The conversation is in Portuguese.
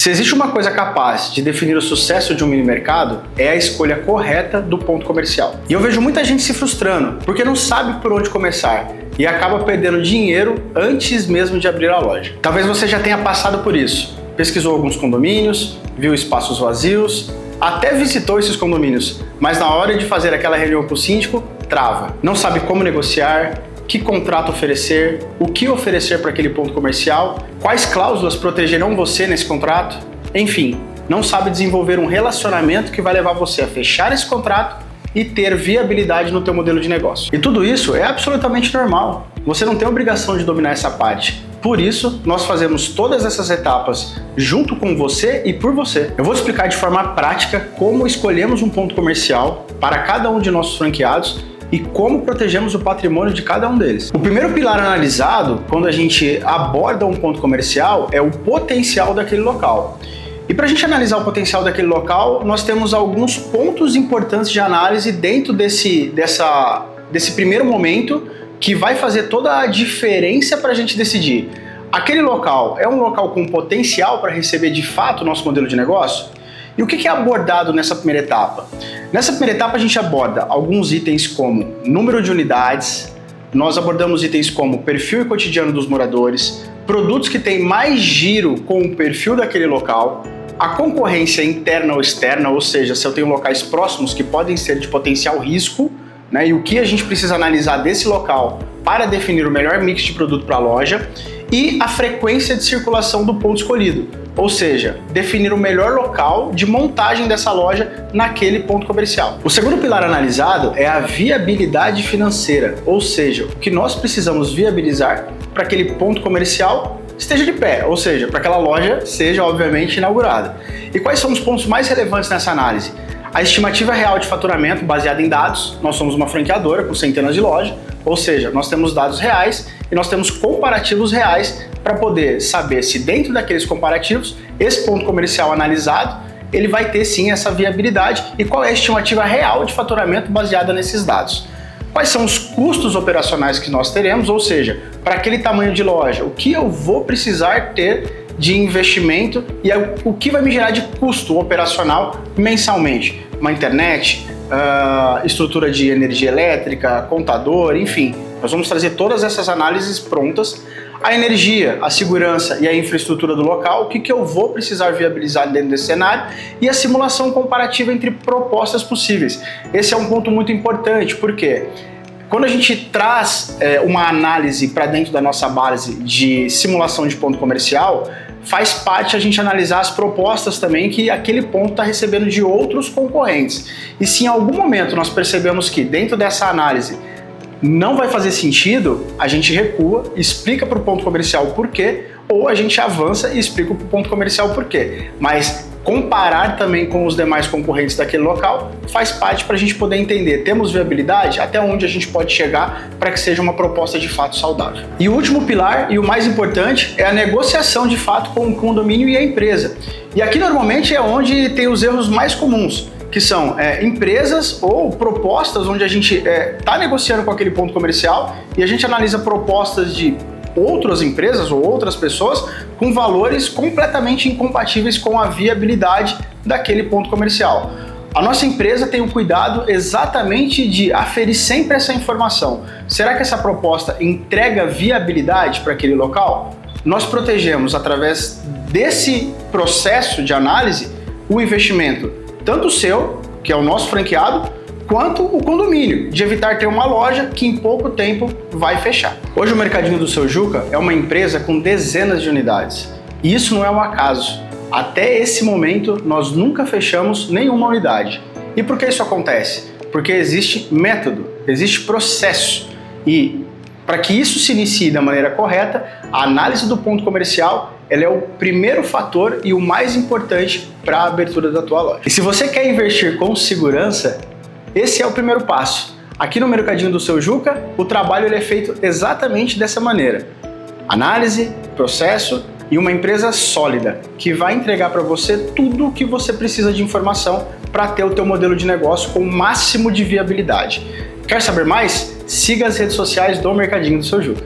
Se existe uma coisa capaz de definir o sucesso de um mini mercado, é a escolha correta do ponto comercial. E eu vejo muita gente se frustrando, porque não sabe por onde começar e acaba perdendo dinheiro antes mesmo de abrir a loja. Talvez você já tenha passado por isso. Pesquisou alguns condomínios, viu espaços vazios, até visitou esses condomínios, mas na hora de fazer aquela reunião com o síndico, trava. Não sabe como negociar, que contrato oferecer, o que oferecer para aquele ponto comercial, quais cláusulas protegerão você nesse contrato, enfim, não sabe desenvolver um relacionamento que vai levar você a fechar esse contrato e ter viabilidade no teu modelo de negócio. E tudo isso é absolutamente normal. Você não tem obrigação de dominar essa parte. Por isso, nós fazemos todas essas etapas junto com você e por você. Eu vou explicar de forma prática como escolhemos um ponto comercial para cada um de nossos franqueados e como protegemos o patrimônio de cada um deles. O primeiro pilar analisado, quando a gente aborda um ponto comercial, é o potencial daquele local. E para a gente analisar o potencial daquele local, nós temos alguns pontos importantes de análise dentro desse primeiro momento que vai fazer toda a diferença para a gente decidir. Aquele local é um local com potencial para receber de fato o nosso modelo de negócio? E o que é abordado nessa primeira etapa? Nessa primeira etapa a gente aborda alguns itens como número de unidades, nós abordamos itens como perfil e cotidiano dos moradores, produtos que têm mais giro com o perfil daquele local, a concorrência interna ou externa, ou seja, se eu tenho locais próximos que podem ser de potencial risco, né, e o que a gente precisa analisar desse local para definir o melhor mix de produto para a loja, e a frequência de circulação do ponto escolhido, ou seja, definir o melhor local de montagem dessa loja naquele ponto comercial. O segundo pilar analisado é a viabilidade financeira, ou seja, o que nós precisamos viabilizar para aquele ponto comercial esteja de pé, ou seja, para aquela loja seja obviamente inaugurada. E quais são os pontos mais relevantes nessa análise? A estimativa real de faturamento baseada em dados, nós somos uma franqueadora com centenas de lojas, ou seja, nós temos dados reais e nós temos comparativos reais para poder saber se dentro daqueles comparativos, esse ponto comercial analisado, ele vai ter sim essa viabilidade e qual é a estimativa real de faturamento baseada nesses dados. Quais são os custos operacionais que nós teremos, ou seja, para aquele tamanho de loja, o que eu vou precisar ter de investimento e o que vai me gerar de custo operacional mensalmente. Uma internet, estrutura de energia elétrica, contador, enfim. Nós vamos trazer todas essas análises prontas. A energia, a segurança e a infraestrutura do local, o que eu vou precisar viabilizar dentro desse cenário e a simulação comparativa entre propostas possíveis. Esse é um ponto muito importante, porque quando a gente traz uma análise para dentro da nossa base de simulação de ponto comercial, faz parte a gente analisar as propostas também que aquele ponto está recebendo de outros concorrentes. E se em algum momento nós percebemos que dentro dessa análise não vai fazer sentido, a gente recua, explica para o ponto comercial o porquê, ou a gente avança e explica para o ponto comercial o porquê. Mas comparar também com os demais concorrentes daquele local faz parte para a gente poder entender, temos viabilidade, até onde a gente pode chegar para que seja uma proposta de fato saudável. E o último pilar, e o mais importante, é a negociação de fato com o condomínio e a empresa. E aqui normalmente é onde tem os erros mais comuns, que são empresas ou propostas onde a gente está negociando com aquele ponto comercial e a gente analisa propostas de outras empresas ou outras pessoas com valores completamente incompatíveis com a viabilidade daquele ponto comercial. A nossa empresa tem o cuidado exatamente de aferir sempre essa informação. Será que essa proposta entrega viabilidade para aquele local? Nós protegemos, através desse processo de análise, o investimento, tanto o seu, que é o nosso franqueado, quanto o condomínio, de evitar ter uma loja que em pouco tempo vai fechar. Hoje o Mercadinho do Seu Juca é uma empresa com dezenas de unidades. E isso não é um acaso. Até esse momento nós nunca fechamos nenhuma unidade. E por que isso acontece? Porque existe método, existe processo. E para que isso se inicie da maneira correta, a análise do ponto comercial ela é o primeiro fator e o mais importante para a abertura da tua loja. E se você quer investir com segurança, esse é o primeiro passo. Aqui no Mercadinho do Seu Juca, o trabalho ele é feito exatamente dessa maneira. Análise, processo e uma empresa sólida, que vai entregar para você tudo o que você precisa de informação para ter o teu modelo de negócio com o máximo de viabilidade. Quer saber mais? Siga as redes sociais do Mercadinho do Seu Juca.